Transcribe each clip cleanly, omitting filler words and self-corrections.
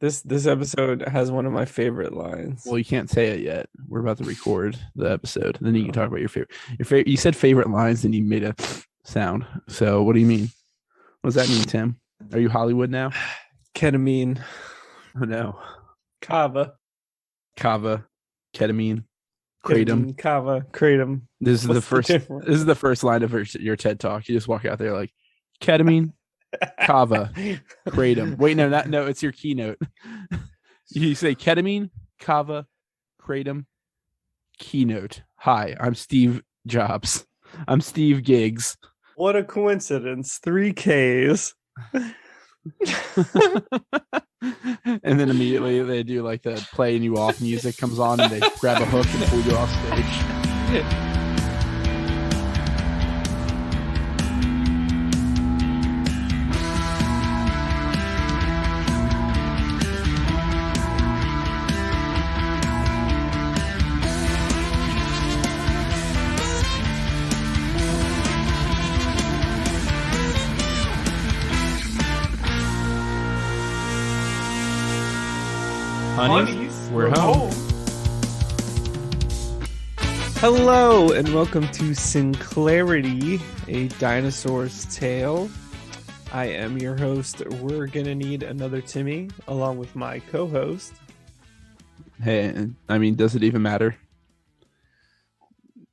This episode has one of my favorite lines. Well, you can't say it yet. We're about to record the episode. And then you can talk about your favorite. You said favorite lines, and you made a sound. So what do you mean? What does that mean, Tim? Are you Hollywood now? Ketamine. Oh no. Kava. Ketamine. Kratom. Kava. Kratom. This is the first line of your TED talk. You just walk out there like ketamine, kava, kratom. Wait, no, it's your keynote. You say ketamine, kava, kratom, keynote. Hi, I'm Steve Jobs. I'm Steve Giggs. What a coincidence. 3 Ks. And then immediately they do like the playing you off music comes on and they grab a hook and pull you off stage. Honeys, we're home. Hello and welcome to Sinclairity A Dinosaurs Tale. I am your host. We're gonna need another Timmy along with my co-host. Hey, I mean, does it even matter?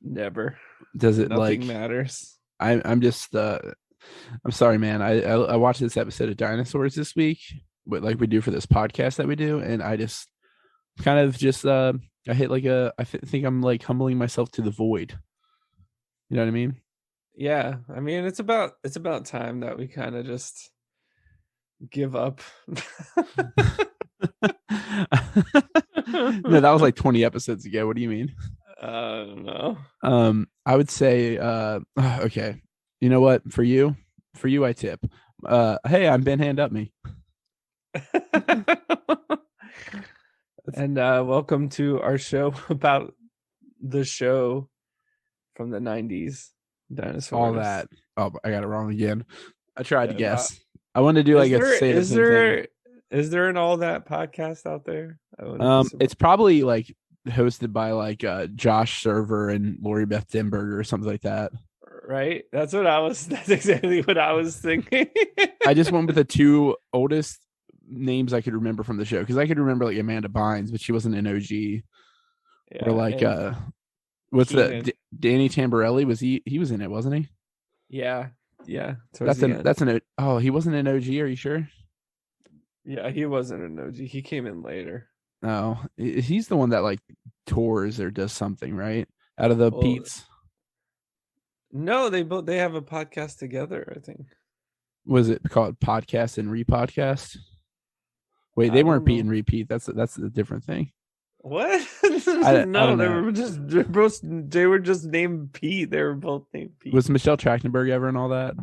Never. Does it? Nothing matters. I'm just I'm sorry, man. I watched this episode of Dinosaurs this week, but like we do for this podcast that we do, and I just kind of just I hit like I think I'm like humbling myself to the void. You know what I mean? Yeah, I mean it's about time that we kind of just give up. No, that was like 20 episodes ago. What do you mean? I don't know. I would say okay. You know what? For you I tip. Hey, I'm Ben Hand Up Me. And welcome to our show about the show from the 90s, Dinosaurs. All that. Oh, I got it wrong again. I tried to guess. I wanted to do like is there an All That podcast out there? It's probably like hosted by like Josh Server and Lori Beth Denberger or something like that. Right? That's exactly what I was thinking. I just went with the two oldest names I could remember from the show, because I could remember like Amanda Bynes, but she wasn't an OG. Yeah, or like what's the Danny Tamborelli? Was he was in it, wasn't he? Yeah. Oh, he wasn't an OG, are you sure? Yeah, he wasn't an OG. He came in later. No, he's the one that like tours or does something, right? Out of the Pete's. No, they have a podcast together, I think. Was it called Podcast and Repodcast? Wait, they weren't Pete and Repeat. That's a different thing. What? I don't they know. They were just named Pete. They were both named Pete. Was Michelle Trachtenberg ever in all that?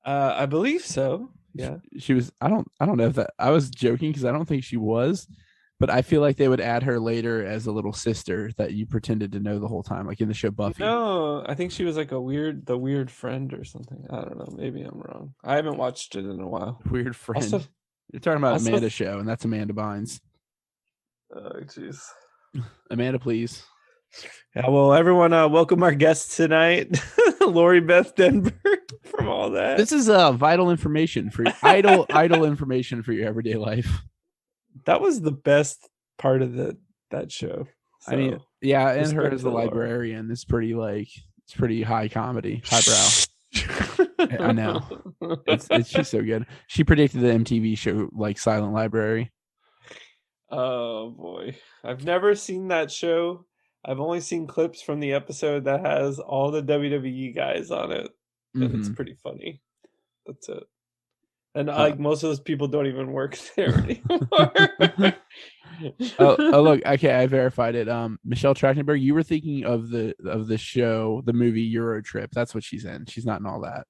I believe so. Yeah. She was. I don't know if that. I was joking because I don't think she was, but I feel like they would add her later as a little sister that you pretended to know the whole time, like in the show Buffy. No, I think she was like the weird friend or something. I don't know. Maybe I'm wrong. I haven't watched it in a while. Weird friend. Also, you're talking about Amanda's show, and that's Amanda Bynes. Oh, jeez. Amanda, please. Yeah, well, everyone, welcome our guest tonight, Lori Beth Denberg from All That. This is vital information for idle information for your everyday life. That was the best part of that show. So, I mean, yeah, and her as the librarian is pretty high comedy, highbrow. I know. It's just so good. She predicted the MTV show like Silent Library. Oh boy. I've never seen that show. I've only seen clips from the episode that has all the WWE guys on it. And it's pretty funny. That's it. And like most of those people don't even work there anymore. oh look, okay, I verified it. Michelle Trachtenberg, you were thinking of the show, the movie Euro Trip. That's what she's in. She's not in All That.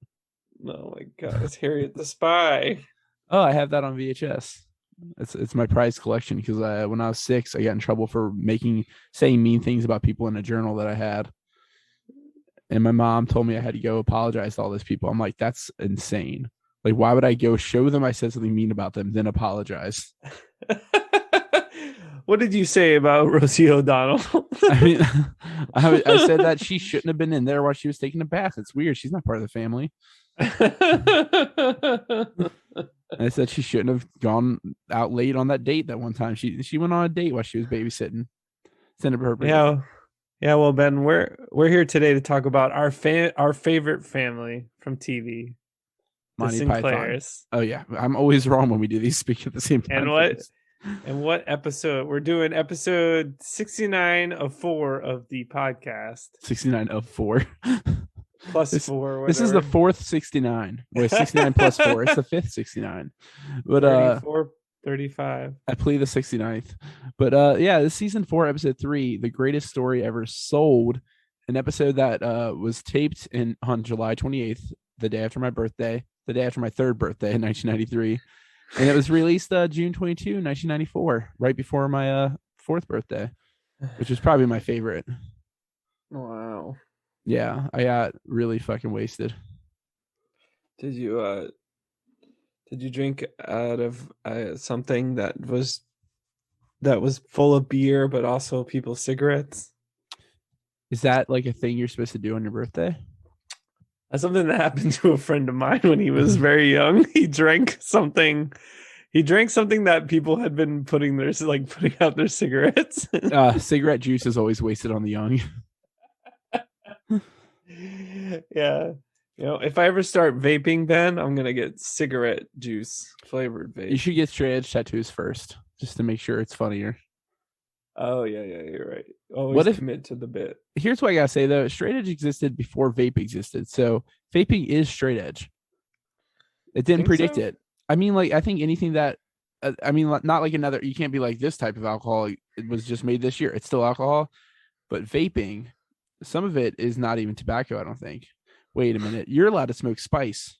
Oh my god, it's Harriet the Spy. Oh, I have that on VHS. It's my prized collection because when I was 6, I got in trouble for saying mean things about people in a journal that I had. And my mom told me I had to go apologize to all those people. I'm like, that's insane. Like, why would I go show them I said something mean about them, then apologize? What did you say about Rosie O'Donnell? I mean, I said that she shouldn't have been in there while she was taking a bath. It's weird. She's not part of the family. I said she shouldn't have gone out late on that date that one time. She went on a date while she was babysitting. Yeah. Well, Ben, we're here today to talk about our favorite family from TV, the Sinclairs. Oh yeah, I'm always wrong when we do these. Speak at the same time. And what episode? We're doing episode 69 of 4 of the podcast. 69 of 4. Plus 4. This is the 4th 69. Or 69 plus 4. It's the 5th 69. But 34, 35. I plead the 69th. But yeah, this season 4, episode 3, the greatest story ever sold. An episode that was taped on July 28th, the day after my birthday, the day after my 3rd birthday in 1993. And it was released June 22, 1994, right before my 4th birthday, which was probably my favorite. Wow. Yeah, I got really fucking wasted. Did you drink out of something that was full of beer but also people's cigarettes? Is that like a thing you're supposed to do on your birthday? That's something that happened to a friend of mine when he was very young. He drank something that people had been putting out their cigarettes. Cigarette juice is always wasted on the young. Yeah. If I ever start vaping, Ben, I'm gonna get cigarette juice flavored vape. You should get straight edge tattoos first, just to make sure it's funnier. Oh yeah, you're right. Always commit to the bit. Here's what I gotta say though: straight edge existed before vape existed, so vaping is straight edge. It didn't predict it. I mean, like I think anything that, not like another. You can't be like this type of alcohol. It was just made this year. It's still alcohol, but vaping, some of it is not even tobacco. I don't think. Wait a minute, you're allowed to smoke spice.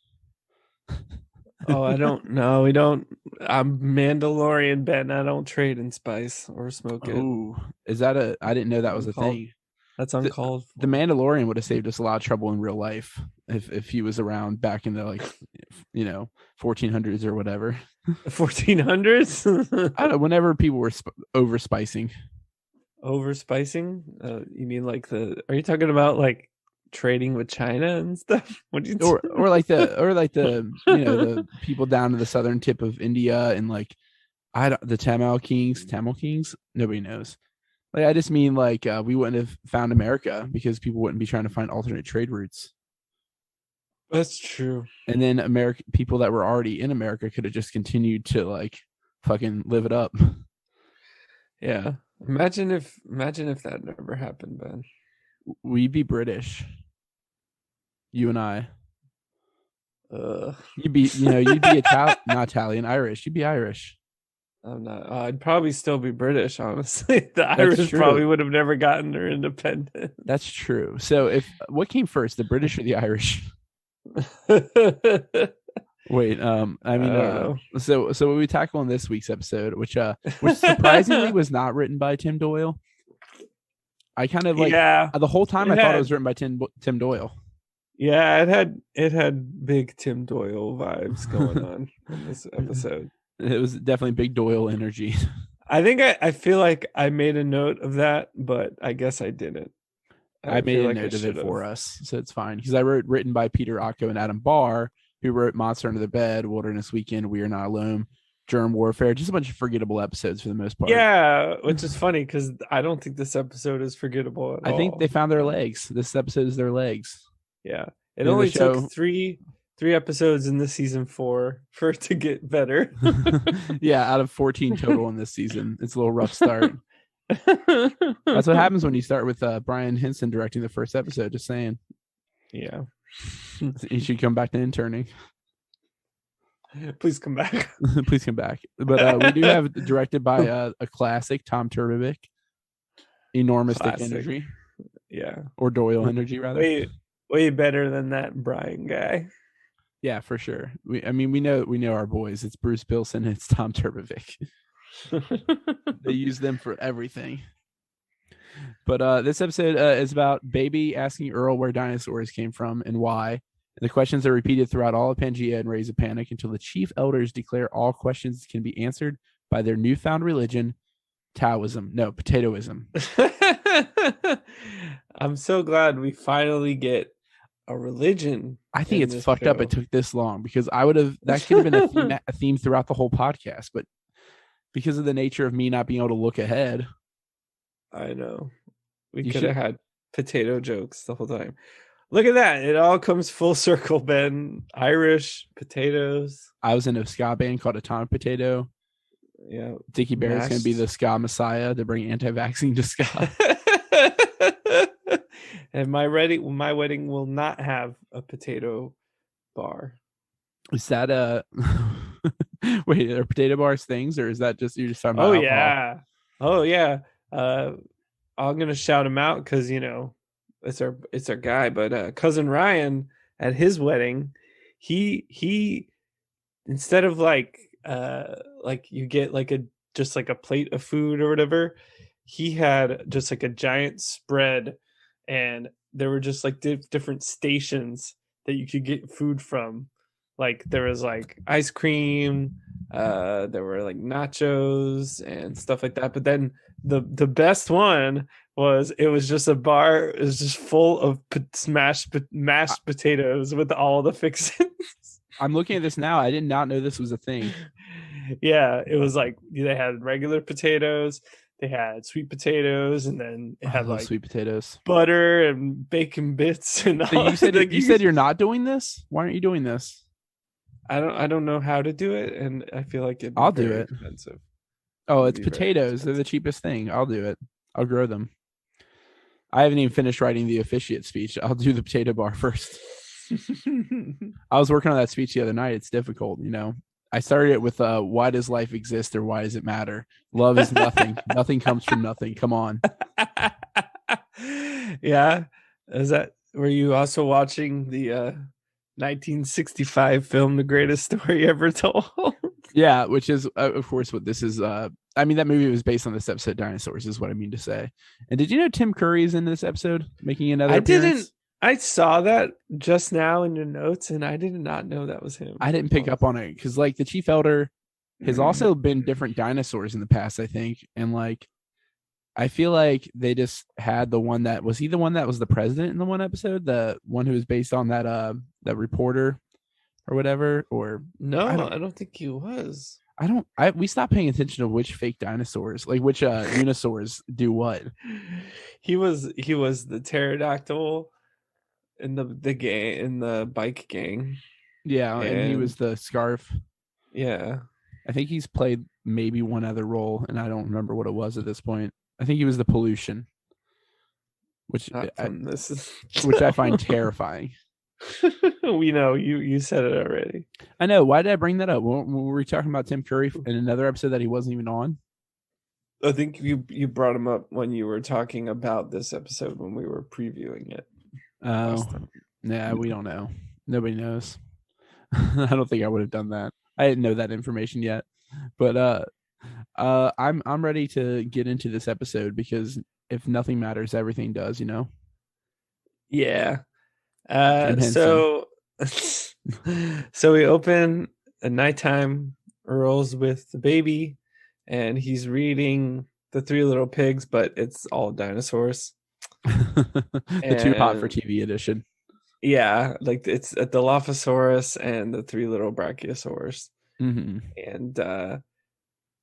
Oh, I don't know. We don't. I'm Mandalorian, Ben. I don't trade in spice or smoke it. Oh, is that I didn't know that was a thing. That's uncalled for. The Mandalorian would have saved us a lot of trouble in real life if he was around back in the 1400s or whatever. 1400s? I don't know. Whenever people were overspicing. Overspicing? You mean are you talking about like trading with China and stuff? What do you or like the the people down to the southern tip of India and the Tamil Kings, nobody knows. Like I just mean we wouldn't have found America because people wouldn't be trying to find alternate trade routes. That's true. And then people that were already in America could have just continued to fucking live it up. Yeah. Imagine if that never happened, Ben. We'd be British. You and I. You'd be not Italian, Irish. You'd be Irish. I'm not. I'd probably still be British, honestly. The Irish probably would have never gotten their independence. That's true. So what came first, the British or the Irish? Wait, so what we tackle in this week's episode, which surprisingly was not written by Tim Doyle. I kind of the whole time I thought it was written by Tim Doyle. Yeah, it had big Tim Doyle vibes going on in this episode. It was definitely big Doyle energy. I feel like I made a note of that, but I guess I didn't. I made a note of it for us, so it's fine. Because I wrote written by Peter Ocko and Adam Barr, who wrote Monster Under the Bed, Wilderness Weekend, We Are Not Alone, Germ Warfare, just a bunch of forgettable episodes for the most part. Yeah, which is funny because I don't think this episode is forgettable at all. I think they found their legs. This episode is their legs. Yeah. It only took three episodes in this season 4 for it to get better. Yeah, out of 14 total in this season. It's a little rough start. That's what happens when you start with Brian Henson directing the first episode, just saying. Yeah. He should come back to interning. Please come back. Please come back. But we do have it directed by a classic, Tom Turbovic. Enormous dick energy. Yeah. Or Doyle energy, rather. Way better than that Brian guy. Yeah, for sure. We know our boys. It's Bruce Bilson. It's Tom Turbovic. They use them for everything. But this episode is about Baby asking Earl where dinosaurs came from and why. And the questions are repeated throughout all of Pangea and raise a panic until the chief elders declare all questions can be answered by their newfound religion, Taoism. No, potatoism. I'm so glad we finally get a religion. I think in it's this fucked up it show. took this long, because that could have been a theme throughout the whole podcast, but because of the nature of me not being able to look ahead. I know. We could have had potato jokes the whole time. Look at that. It all comes full circle, Ben. Irish, potatoes. I was in a ska band called Atomic Potato. Yeah. Dickie Bear's going to be the ska messiah to bring anti-vaccine to ska. And my wedding will not have a potato bar. Is that wait, are potato bars things, or is that just you're just talking about alcohol? Yeah. Oh yeah. I'm gonna shout him out because it's our guy, but cousin Ryan at his wedding, he instead of like you get like a plate of food or whatever, he had just like a giant spread, and there were just like different stations that you could get food from. Like there was like ice cream, there were like nachos and stuff like that. But then the best one was it was just a bar. It was just full of mashed potatoes with all the fixings. I'm looking at this now. I did not know this was a thing. Yeah, it was like they had regular potatoes, they had sweet potatoes, and then it had like sweet potatoes, butter and bacon bits and so all. You said you're not doing this? Why aren't you doing this? I don't know how to do it, and I feel like I'll do it. Expensive. Oh, it's potatoes. They're the cheapest thing. I'll do it. I'll grow them. I haven't even finished writing the officiate speech. I'll do the potato bar first. I was working on that speech the other night. It's difficult, I started it with why does life exist, or why does it matter? Love is nothing. Nothing comes from nothing. Come on. Yeah. Were you also watching the 1965 film The Greatest Story Ever Told? Yeah, which is of course what this is. That movie was based on this episode, Dinosaurs, is what I mean to say. And did you know Tim Curry is in this episode making another appearance? I saw that just now in your notes, and I did not know that was him. I didn't pick up on it because, like, the Chief Elder has also been different dinosaurs in the past, I think. And, like, I feel like they just had the one that was he the one that was the president in the one episode, the one who was based on that reporter or whatever. Or no, I don't think he was. We stopped paying attention to which fake dinosaurs, like which dinosaurs do what. He was the pterodactyl in the gang, in the bike gang. Yeah, and he was the scarf. Yeah, I think he's played maybe one other role, and I don't remember what it was at this point. I think he was the pollution, which I find terrifying. We know you said it already. I know. Why did I bring that up? Were we talking about Tim Curry in another episode that he wasn't even on? I think you brought him up when you were talking about this episode when we were previewing it. Oh, yeah, we don't know. Nobody knows. I don't think I would have done that. I didn't know that information yet, but I'm ready to get into this episode because if nothing matters, everything does. Yeah. So we open at nighttime. Earl's with the baby, and he's reading The Three Little Pigs, but it's all dinosaurs. The Too Hot for TV edition. Yeah, like it's at the Dilophosaurus and the Three Little Brachiosaurs. Mm-hmm. And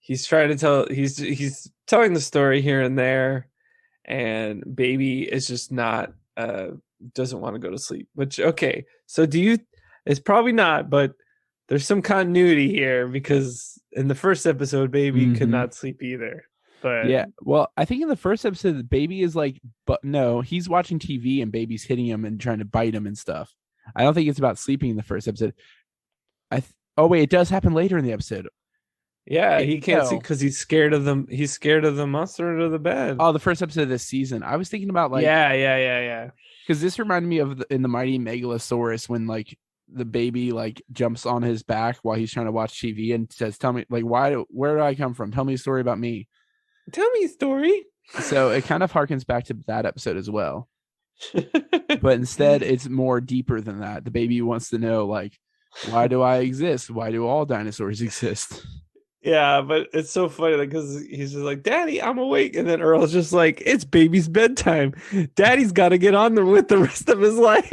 he's trying to tell he's telling the story here and there, and baby is just not doesn't want to go to sleep. Which, okay, so it's probably not, but there's some continuity here because in the first episode baby could not sleep either. But yeah, well, I think in the first episode, the baby is like, but no, he's watching TV and baby's hitting him and trying to bite him and stuff. I don't think it's about sleeping in the first episode. Oh wait, it does happen later in the episode. Yeah, he can't see because he's scared of them. He's scared of the monster under the bed. Oh, the first episode of this season. I was thinking about like yeah. Because this reminded me of in the Mighty Megalosaurus when like the baby like jumps on his back while he's trying to watch TV and says, "Tell me, like, where do I come from? Tell me a story about me." Tell me a story. So it kind of harkens back to that episode as well. But instead, it's more deeper than that. The baby wants to know, like, why do I exist? Why do all dinosaurs exist? Yeah, but it's so funny because he's just like, "Daddy, I'm awake," and then Earl's just like, "It's baby's bedtime. Daddy's got to get on with the rest of his life."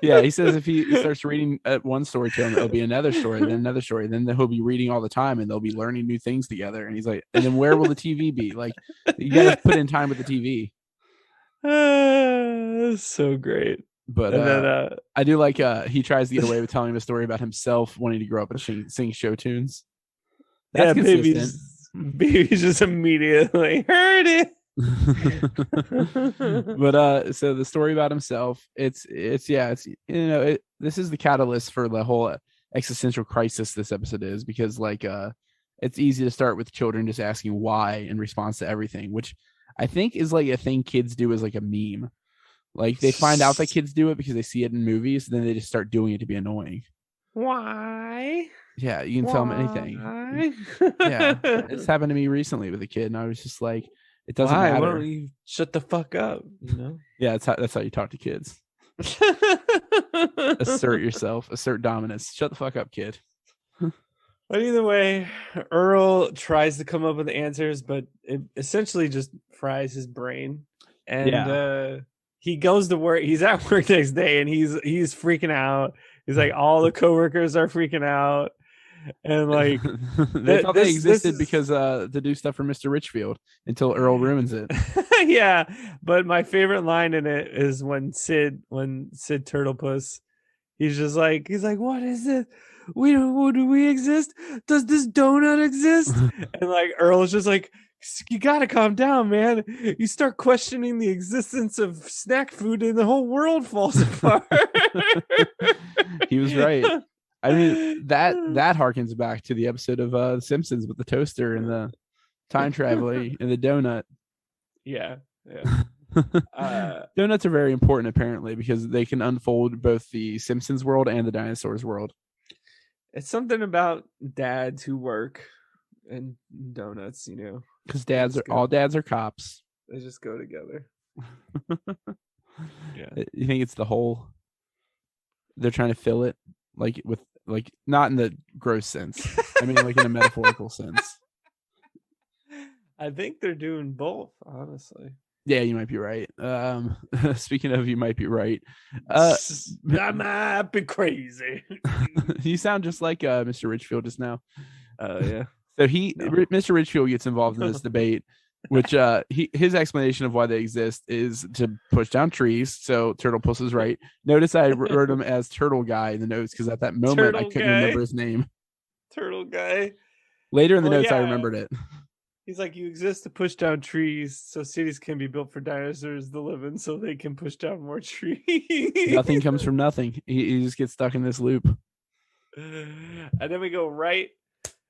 Yeah, he says if he starts reading one story to him, it'll be another story, then another story, then he'll be reading all the time, and they'll be learning new things together. And he's like, and then where will the TV be? Like, you got to put in time with the TV. So great. But then, I do like he tries to get away with telling him a story about himself wanting to grow up and sing show tunes. That's consistent. Baby's just immediately heard it. But so the story about himself, it's this is the catalyst for the whole existential crisis this episode is, because like it's easy to start with children just asking why in response to everything, which I think is like a thing kids do as like a meme. Like they find out that kids do it because they see it in movies, then they just start doing it to be annoying. Why? Yeah, you can tell them anything. Yeah, it's happened to me recently with a kid, and I was just like, it doesn't matter. Why don't you shut the fuck up? You know? Yeah, that's how you talk to kids. Assert yourself, assert dominance. Shut the fuck up, kid. But either way, Earl tries to come up with answers, but it essentially just fries his brain. And he goes to work. He's at work next day, and he's freaking out. He's like, all the coworkers are freaking out, and like they thought they existed because to do stuff for Mr. Richfield until Earl ruins it. Yeah, but my favorite line in it is when Sid Turtlepuss, he's like, what is it? Do we exist? Does this donut exist? And like Earl's just like, you gotta calm down, man. You start questioning the existence of snack food and the whole world falls apart. He was right. I mean, that harkens back to the episode of The Simpsons with the toaster and the time traveling and the donut. Yeah. Donuts are very important apparently because they can unfold both the Simpsons world and the dinosaurs world. It's something about dads who work and donuts, because all dads are cops. They just go together. Yeah. You think it's the whole? They're trying to fill it with not in the gross sense. I mean, like in a metaphorical sense. I think they're doing both, honestly. Yeah, you might be right. Speaking of, you might be right. I might be crazy. You sound just like Mr. Richfield just now. Yeah. So Mr. Richfield gets involved in this debate, which his explanation of why they exist is to push down trees. So Turtlepuss is right. Notice I wrote him as Turtle Guy in the notes because at that moment I couldn't remember his name. Turtle Guy. Later in the notes, I remembered it. He's like, you exist to push down trees so cities can be built for dinosaurs to live in so they can push down more trees. Nothing comes from nothing. He just gets stuck in this loop. And then we go right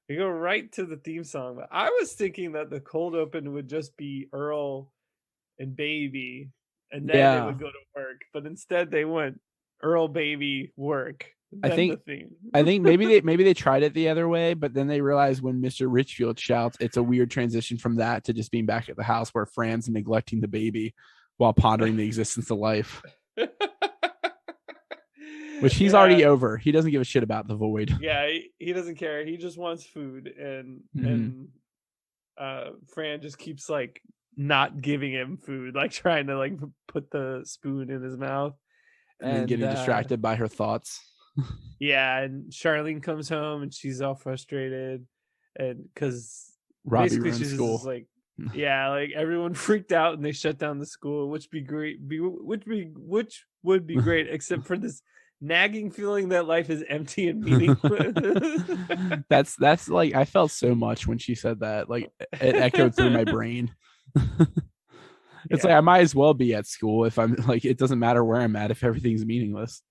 to the theme song. But I was thinking that the cold open would just be Earl and Baby, and then they would go to work. But instead they went Earl, Baby, work. I think maybe they tried it the other way, but then they realized when Mr. Richfield shouts, it's a weird transition from that to just being back at the house where Fran's neglecting the baby while pondering the existence of life. Which he's already over. He doesn't give a shit about the void. Yeah, he doesn't care. He just wants food, and Fran just keeps like not giving him food, like trying to like put the spoon in his mouth, and getting distracted by her thoughts. Yeah, and Charlene comes home and she's all frustrated, and because Robbie runs school. Like, yeah, like everyone freaked out and they shut down the school, which would be great, except for this nagging feeling that life is empty and meaningless. That's like, I felt so much when she said that. Like it echoed through my brain. It's like I might as well be at school if I'm like, it doesn't matter where I'm at if everything's meaningless.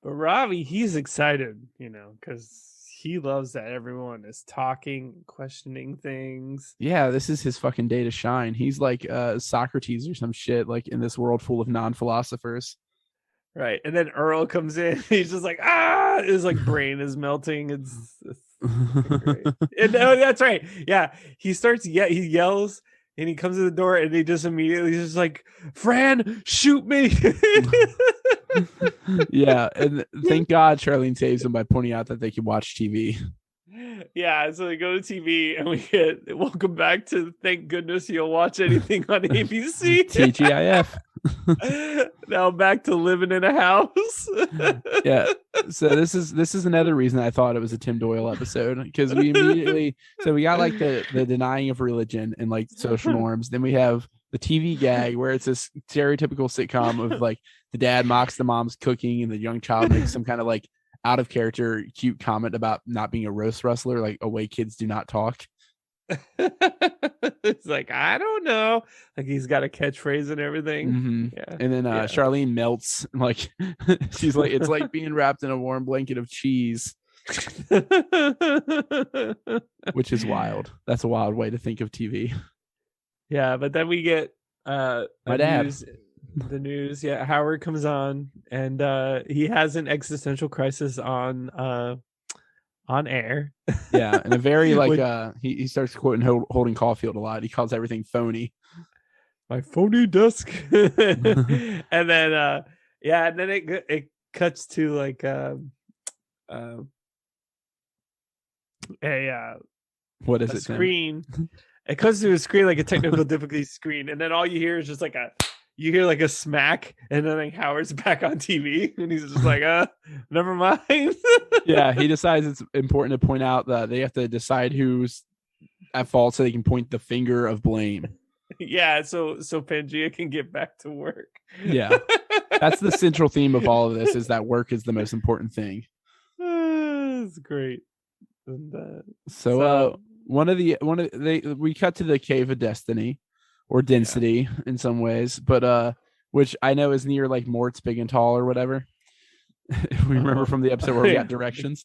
But Robbie, he's excited, because he loves that everyone is talking, questioning things. Yeah, this is his fucking day to shine. He's like Socrates or some shit, like in this world full of non-philosophers. Right. And then Earl comes in. He's just like, his like brain is melting. It's great. And, that's right. Yeah. He yells and he comes to the door and he just immediately just like, Fran, shoot me. Yeah, and thank God Charlene saves him by pointing out that they can watch TV. Yeah, so they go to TV and we get welcome back to Thank Goodness You'll Watch Anything on ABC. TGIF. Now back to living in a house. Yeah. So this is another reason I thought it was a Tim Doyle episode, because we immediately we got like the denying of religion and like social norms. Then we have the TV gag where it's this stereotypical sitcom of like the dad mocks the mom's cooking and the young child makes some kind of like out of character cute comment about not being a roast wrestler, like a way kids do not talk. It's like, I don't know, like he's got a catchphrase and everything. Mm-hmm. Yeah. And then Charlene melts, like she's like, it's like being wrapped in a warm blanket of cheese. Which is wild. That's a wild way to think of TV. Yeah, but then we get my dad. The news. Yeah, Howard comes on and he has an existential crisis on air. Yeah, and a very like he starts quoting Holden Caulfield a lot. He calls everything phony. My phony desk. And then and then it cuts to like what is it? Screen. It cuts to a screen, like a technical difficulty screen, and then all you hear is just like a smack, and then like Howard's back on TV, and he's just like, never mind. Yeah, he decides it's important to point out that they have to decide who's at fault so they can point the finger of blame. Yeah, so Pangea can get back to work. Yeah, that's the central theme of all of this, is that work is the most important thing. It's great. And, we cut to the Cave of Destiny, or Density in some ways, but which I know is near like Mort's Big and Tall or whatever. We remember from the episode where we got directions.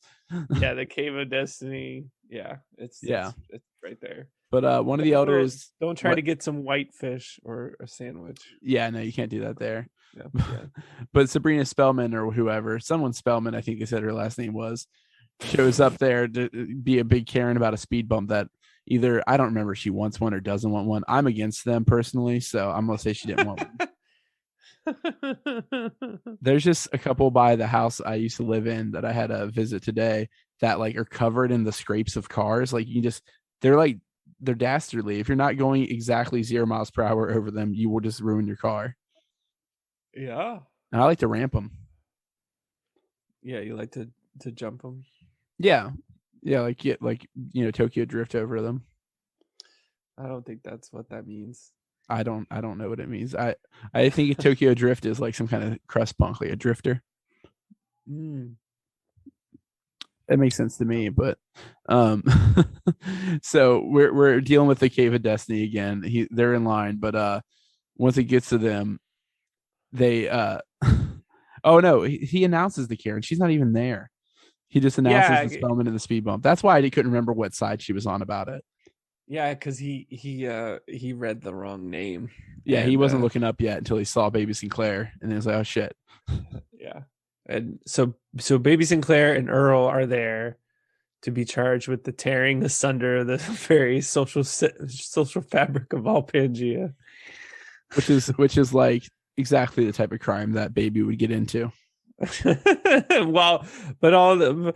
Yeah, the Cave of Destiny. Yeah, it's right there. But one of the elders, don't try to get some white fish or a sandwich. Yeah, no, you can't do that there. Yeah. But Sabrina Spellman or whoever, someone Spellman, I think they said her last name was, shows up there to be a big Karen about a speed bump that either, I don't remember if she wants one or doesn't want one. I'm against them personally, so I'm gonna say she didn't want one. There's just a couple by the house I used to live in that I had a visit today that like are covered in the scrapes of cars. Like they're dastardly. If you're not going exactly 0 miles per hour over them, you will just ruin your car. Yeah. And I like to ramp them. Yeah, you like to jump them. Yeah, like Tokyo drift over them. I don't think that's what that means. I don't know what it means. I think Tokyo drift is like some kind of crust punk, like a drifter. It makes sense to me, but so we're dealing with the Cave of Destiny again. They're in line, but once it gets to them, they oh no, he announces the Karen. She's not even there. He just announces the Spellman and the speed bump. That's why I couldn't remember what side she was on about it. Yeah, because he read the wrong name. Yeah, he wasn't looking up yet until he saw Baby Sinclair, and he was like, "Oh shit." Yeah, and so Baby Sinclair and Earl are there to be charged with the tearing asunder the very social fabric of all Pangea, which is like exactly the type of crime that Baby would get into. Well, but all the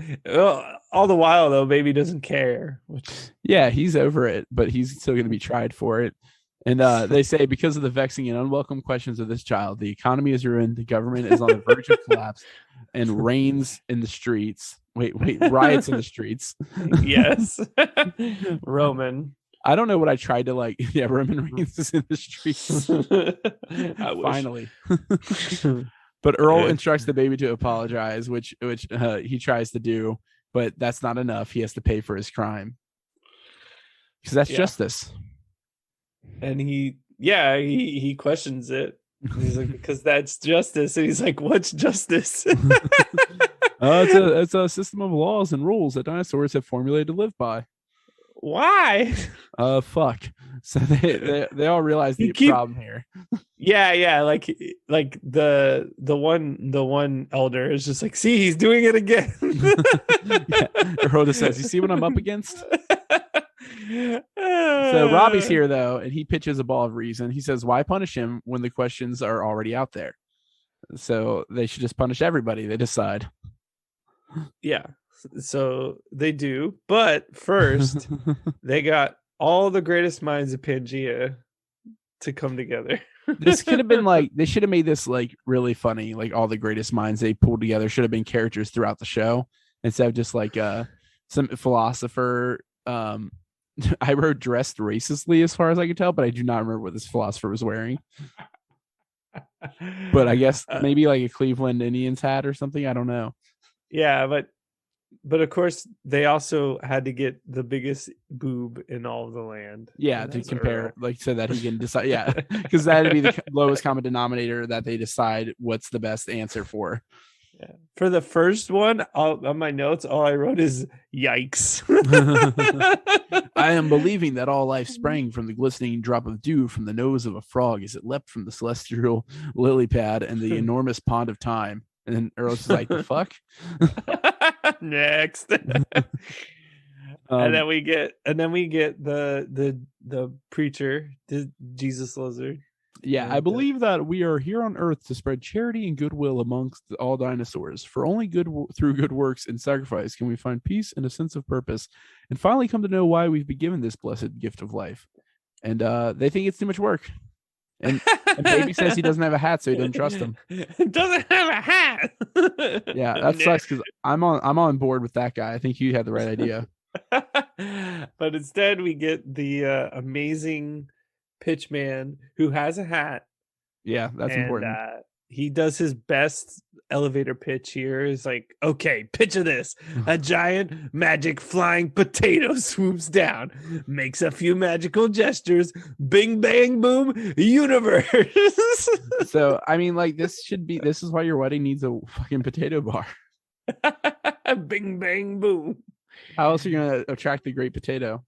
while though, Baby doesn't care. Yeah, he's over it, but he's still going to be tried for it. And they say because of the vexing and unwelcome questions of this child, the economy is ruined, the government is on the verge of collapse, and riots in the streets. Riots in the streets. Yes, Roman. I don't know what I tried to like. Yeah, Roman Reigns is in the streets. Finally. But Earl instructs the Baby to apologize, which he tries to do, but that's not enough. He has to pay for his crime because that's justice. And he questions it. He's like, because that's justice, and he's like, "What's justice?" It's a system of laws and rules that dinosaurs have formulated to live by. Why? Fuck. So they all realize the problem here. Yeah, like the one elder is just like, see, he's doing it again. Rhoda says, "You see what I'm up against?" So Robbie's here though, and he pitches a ball of reason. He says, "Why punish him when the questions are already out there? So they should just punish everybody." They decide. Yeah. So they do, but first they got all the greatest minds of Pangea to come together. This could have been like, they should have made this like really funny, like all the greatest minds they pulled together should have been characters throughout the show instead of just like some philosopher. I wrote dressed racistly as far as I could tell, but I do not remember what this philosopher was wearing. But I guess maybe like a Cleveland Indians hat or something. I don't know. Yeah, but of course they also had to get the biggest boob in all of the land. Yeah, to compare, Earl. Like so that he can decide. Yeah, because that'd be the lowest common denominator that they decide what's the best answer for. Yeah. For the first one, on my notes, all I wrote is "yikes." I am believing that all life sprang from the glistening drop of dew from the nose of a frog as it leapt from the celestial lily pad and the enormous pond of time. And then Earl's just like, the fuck? Next. And then we get the preacher, the Jesus lizard. Yeah, I believe that we are here on Earth to spread charity and goodwill amongst all dinosaurs. For only through good works and sacrifice can we find peace and a sense of purpose, and finally come to know why we've been given this blessed gift of life. And they think it's too much work. And Baby says he doesn't have a hat, so he doesn't trust him. Doesn't have a hat. Yeah, that sucks because I'm on board with that guy. I think you had the right idea. But instead, we get the amazing Pitchman who has a hat. Yeah, that's important. He does his best elevator pitch here. Is like, okay, picture this. A giant magic flying potato swoops down, makes a few magical gestures, bing, bang, boom, universe. So, I mean, like, this is why your wedding needs a fucking potato bar. Bing, bang, boom. How else are you going to attract the great potato?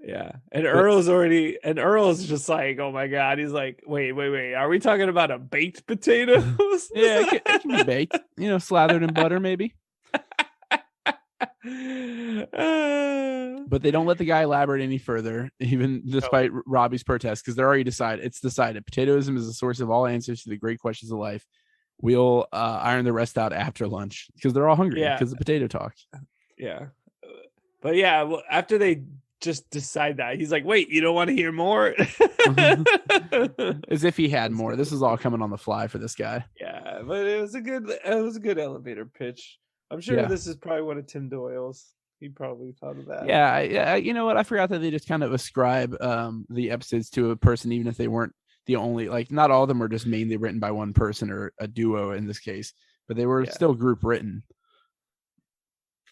Yeah, and Earl's just like, oh my god, he's like, wait, are we talking about a baked potato? Yeah, it can be baked, slathered in butter maybe. But they don't let the guy elaborate any further, even despite Robbie's protest, because they're already decided. It's decided. Potatoism is the source of all answers to the great questions of life. We'll iron the rest out after lunch because they're all hungry because of potato talk. Yeah, but yeah, well, after they just decide that, he's like, wait, you don't want to hear more? As if he had more. This is all coming on the fly for this guy. Yeah, but it was a good elevator pitch. I'm sure this is probably one of Tim Doyle's. He probably thought of that. Yeah, you know what, I forgot that they just kind of ascribe the episodes to a person, even if they weren't the only, like, not all of them were just mainly written by one person or a duo in this case, but they were still group written.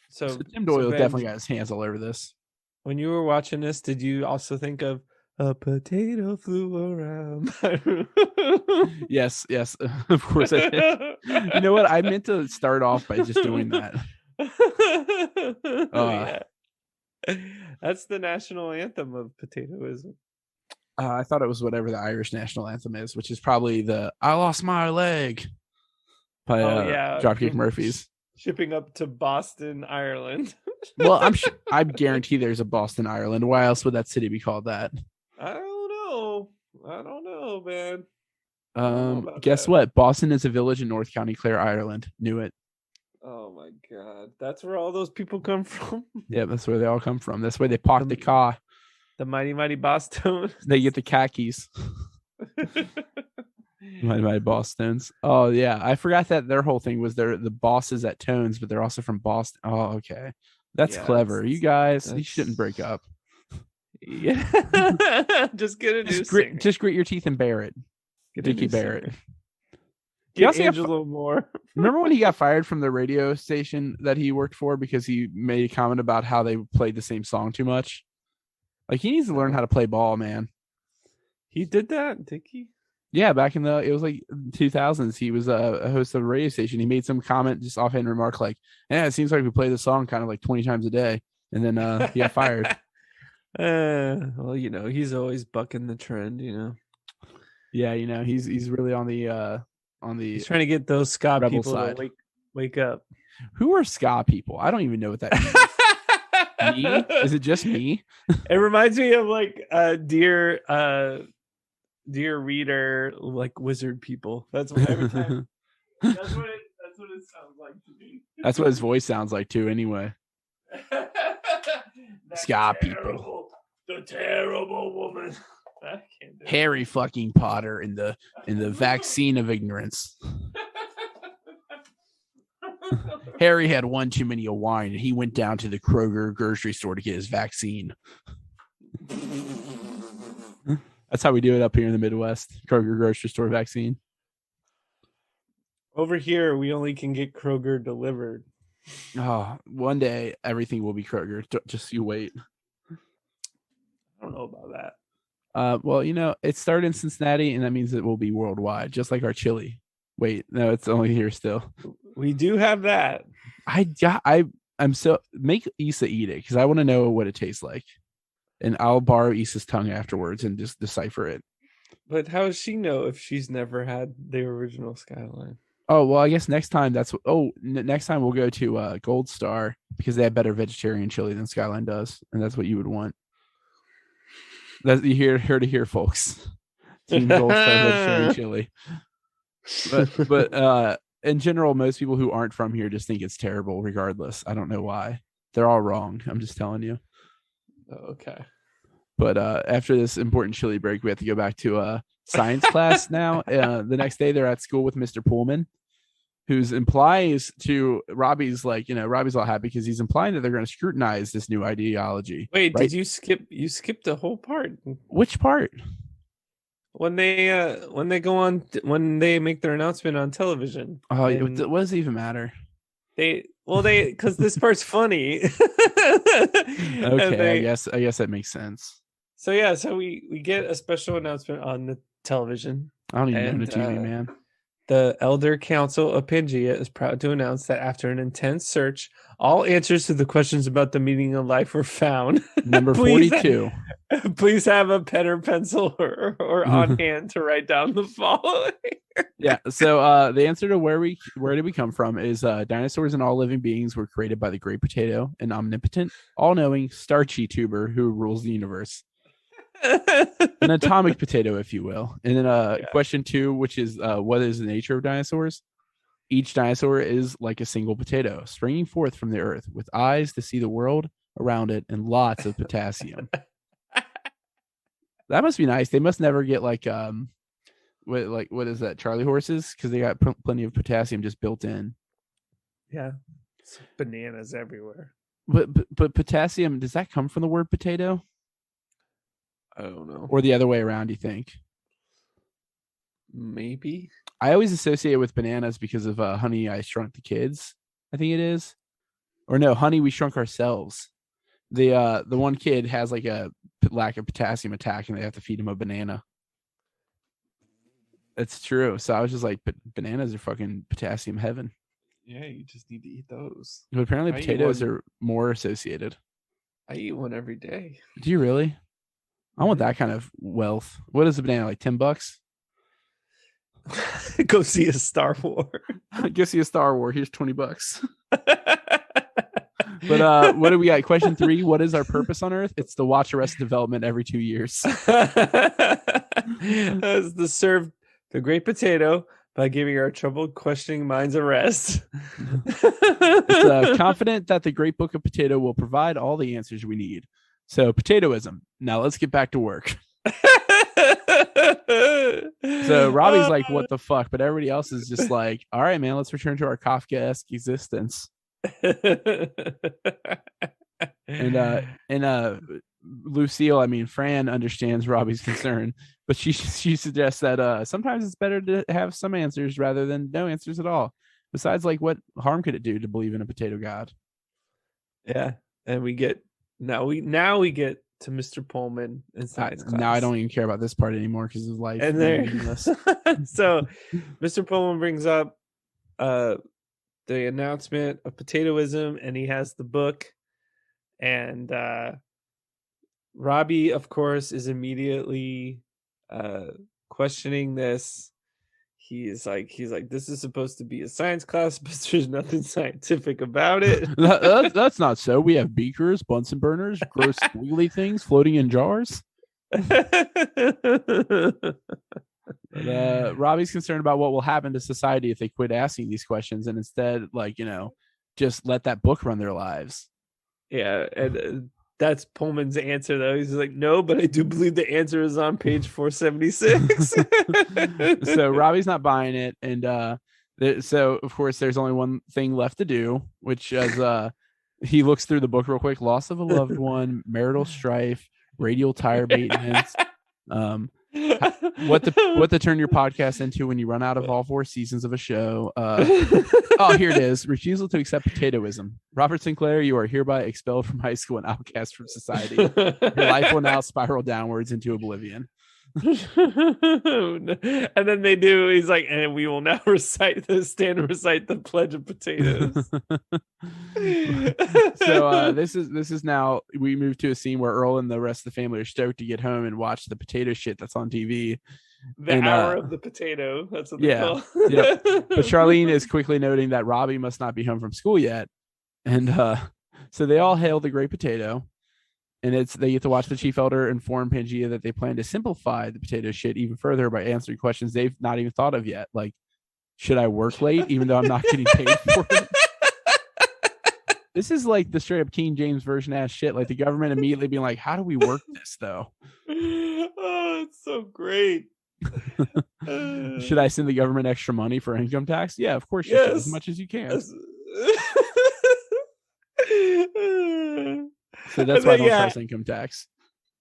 So Tim Doyle definitely got his hands all over this. When you were watching this, did you also think of a potato flew around? Yes, of course I did. You know what? I meant to start off by just doing that. Yeah. That's the national anthem of potatoism. I thought it was whatever the Irish national anthem is, which is probably the "I Lost My Leg" by Dropkick Murphys. Shipping up to Boston, Ireland. Well, I guarantee there's a Boston, Ireland. Why else would that city be called that? I don't know, man. Guess what? Boston is a village in North County Clare, Ireland. Knew it. Oh my god, that's where all those people come from. Yeah, that's where they all come from. That's where they park the car. The mighty Boston. They get the khakis. My Boston's. Oh yeah, I forgot that their whole thing was they're the bosses at Tones, but they're also from Boston. Oh, okay, that's clever. You guys, you shouldn't break up. Yeah, just get a new just grit your teeth and bear it. Dickie Barrett. Get Angelo Moore. Remember when he got fired from the radio station that he worked for because he made a comment about how they played the same song too much? Like, he needs to learn how to play ball, man. He did that, Dickie? Yeah, back in it was like 2000s. He was a host of a radio station. He made some comment, just offhand remark like, yeah, it seems like we play the song kind of like 20 times a day. And then he got fired. Well, he's always bucking the trend, Yeah, he's really on the he's trying to get those ska people side. To wake up. Who are ska people? I don't even know what that means. Me? Is it just me? It reminds me of like dear reader, like wizard people. That's what every time that's what it sounds like to me. That's what his voice sounds like too. Anyway, Sky people. The terrible woman. Harry fucking Potter in the vaccine of ignorance. Harry had one too many of wine, and he went down to the Kroger grocery store to get his vaccine. That's how we do it up here in the Midwest. Kroger grocery store vaccine. Over here, we only can get Kroger delivered. Oh, one day everything will be Kroger. Just you wait. I don't know about that. Well, it started in Cincinnati, and that means it will be worldwide, just like our chili. Wait, no, it's only here still. We do have that. I'm so make Issa eat it because I want to know what it tastes like, and I'll borrow Issa's tongue afterwards and just decipher it. But how does she know if she's never had the original Skyline? Oh well, I guess next time next time we'll go to Gold Star because they have better vegetarian chili than Skyline does, and that's what you would want. That's you hear, folks. Team Gold Star vegetarian chili. But in general, most people who aren't from here just think it's terrible regardless. I don't know why. They're all wrong. I'm just telling you. Okay. But after this important chili break, we have to go back to science class now. The next day they're at school with Mr. Pullman, who's implies to Robbie's Robbie's all happy because he's implying that they're going to scrutinize this new ideology. Wait, right? Did you skip the whole part? Which part? When they make their announcement on television. Oh, what does it even matter? Because this part's funny. Okay, I guess that makes sense. So yeah, we get a special announcement on the television. I don't even know the TV, man. The Elder Council of Pangea is proud to announce that after an intense search, all answers to the questions about the meaning of life were found. Number 42. Please have a pen or pencil or on hand to write down the following. Yeah. So the answer to where did we come from is dinosaurs and all living beings were created by the great potato, an omnipotent, all-knowing, starchy tuber who rules the universe. An atomic potato, if you will. And then question 2, which is what is the nature of dinosaurs? Each dinosaur is like a single potato springing forth from the earth with eyes to see the world around it and lots of potassium. That must be nice. They must never get what is that, Charlie horses, because they got plenty of potassium just built in. Yeah, it's bananas everywhere. But potassium, does that come from the word potato? I don't know. Or the other way around, you think? Maybe. I always associate it with bananas because of Honey, I Shrunk the Kids, I think it is. Or no, Honey, We Shrunk Ourselves. The one kid has like a lack of potassium attack and they have to feed him a banana. It's true. So I was just like, but bananas are fucking potassium heaven. Yeah, you just need to eat those. But apparently potatoes are more associated. I eat one every day. Do you really? I want that kind of wealth. What is a banana, like $10? Go see a Star Wars. Go see a Star Wars. Here's $20. But what do we got? Question 3. What is our purpose on Earth? It's to watch Arrested Development every 2 years. As to serve the great potato by giving our troubled, questioning minds a rest. It's confident that the great book of potato will provide all the answers we need. So potatoism. Now let's get back to work. So Robbie's like, what the fuck? But everybody else is just like, all right, man, let's return to our Kafkaesque existence. And Lucille, Fran understands Robbie's concern, but she suggests that sometimes it's better to have some answers rather than no answers at all. Besides, like, what harm could it do to believe in a potato god? Yeah, and we get now we get to Mr. Pullman in science class. Now I don't even care about this part anymore because his life and there. So Mr. Pullman brings up the announcement of potatoism, and he has the book, and Robbie, of course, is immediately questioning this. He's like, this is supposed to be a science class, but there's nothing scientific about it. That's not so. We have beakers, Bunsen burners, gross squiggly things floating in jars. Robbie's concerned about what will happen to society if they quit asking these questions and instead, just let that book run their lives. Yeah, and that's Pullman's answer, though. He's like, no, but I do believe the answer is on page 476. So Robbie's not buying it, and so of course there's only one thing left to do, which is he looks through the book real quick: loss of a loved one, marital strife, radial tire maintenance. What to turn your podcast into when you run out of all 4 seasons of a show. Oh, here it is. Refusal to accept potatoism. Robert Sinclair, you are hereby expelled from high school and outcast from society. Your life will now spiral downwards into oblivion. And then he's like, and we will now recite the Pledge of Potatoes. So this is now, we move to a scene where Earl and the rest of the family are stoked to get home and watch the potato shit that's on TV. The hour of the potato. That's what they call. Yeah. But Charlene is quickly noting that Robbie must not be home from school yet. And so they all hail the great potato. And they get to watch the chief elder inform Pangea that they plan to simplify the potato shit even further by answering questions they've not even thought of yet. Like, should I work late even though I'm not getting paid for it? This is like the straight up King James version ass shit. Like the government immediately being like, how do we work this though? Oh, it's so great. Should I send the government extra money for income tax? Yeah, of course you should, as much as you can. Yes. So that's why I don't trust income tax.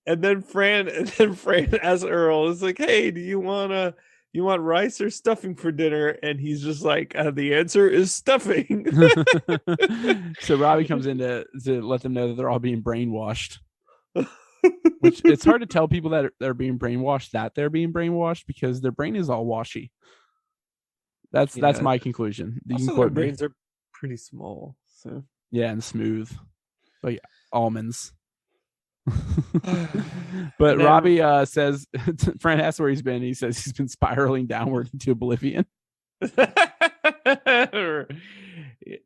And then Fran asks Earl, is like, hey, do you want rice or stuffing for dinner? And he's just like, the answer is stuffing. So Robbie comes in to let them know that they're all being brainwashed. Which it's hard to tell people that they're being brainwashed because their brain is all washy. That's my conclusion. Also, their brains are pretty small. So yeah, and smooth. Like almonds. But Robbie says, Fran asks where he's been. He says he's been spiraling downward into oblivion.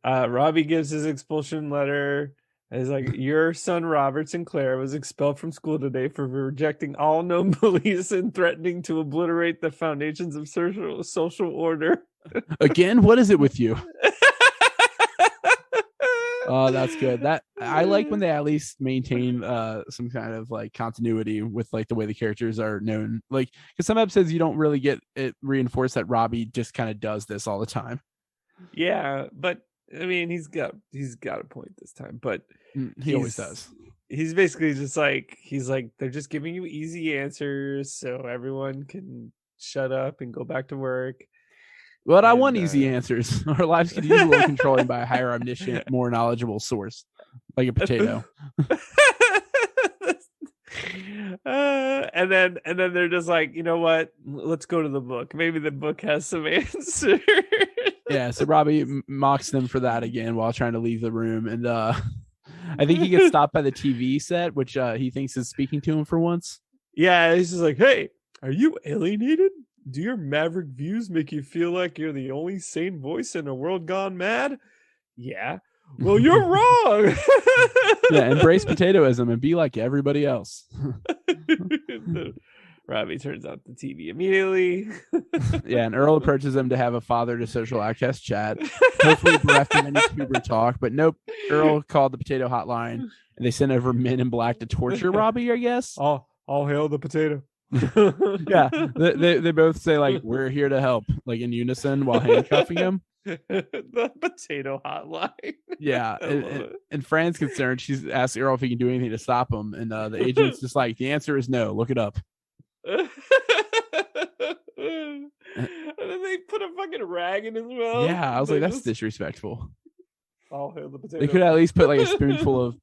Robbie gives his expulsion letter. He's like, your son Robert Sinclair was expelled from school today for rejecting all known beliefs and threatening to obliterate the foundations of social order. Again, what is it with you? Oh, that's good. That I like when they at least maintain some kind of like continuity with like the way the characters are known. Like, because some episodes you don't really get it reinforced that Robbie just kind of does this all the time. Yeah, but I mean, he's got a point this time, but he always does. He's basically just like, they're just giving you easy answers so everyone can shut up and go back to work. But I want easy answers. Our lives could use a little controlling by a higher omniscient, more knowledgeable source, like a potato. And then they're just like, you know what? Let's go to the book. Maybe the book has some answers. Yeah, so Robbie mocks them for that again while trying to leave the room. And I think he gets stopped by the TV set, which he thinks is speaking to him for once. Yeah, he's just like, hey, are you alienated? Do your maverick views make you feel like you're the only sane voice in a world gone mad? Yeah. Well, you're wrong. Yeah, embrace potatoism and be like everybody else. Robbie turns off the TV immediately. Yeah, and Earl approaches him to have a father to social outcast chat. Hopefully bereft of any tuber talk, but nope. Earl called the potato hotline and they sent over men in black to torture Robbie, I guess. All hail the potato. Yeah, they both say like, we're here to help, like in unison while handcuffing him. The potato hotline. Yeah, and Fran's concerned. She's asked Earl if he can do anything to stop him, and the agent's just like, the answer is no, look it up. And then they put a fucking rag in his mouth. Yeah, I was like, that's disrespectful. All hail the potato. They could at least put like a spoonful of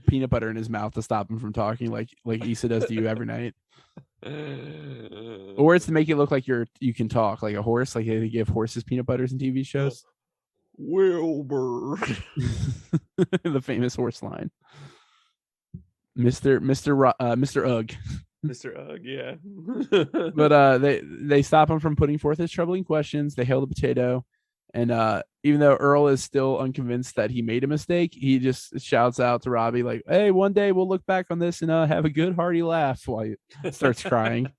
peanut butter in his mouth to stop him from talking like Issa does to you every night. Or it's to make it look like you can talk like a horse, like they give horses peanut butters in TV shows. Wilbur. The famous horse line. Mr. Ugg. Mr. Ugg, yeah. But they stop him from putting forth his troubling questions. They hail the potato, And even though Earl is still unconvinced that he made a mistake, he just shouts out to Robbie like, "Hey, one day we'll look back on this and have a good hearty laugh," while he starts crying.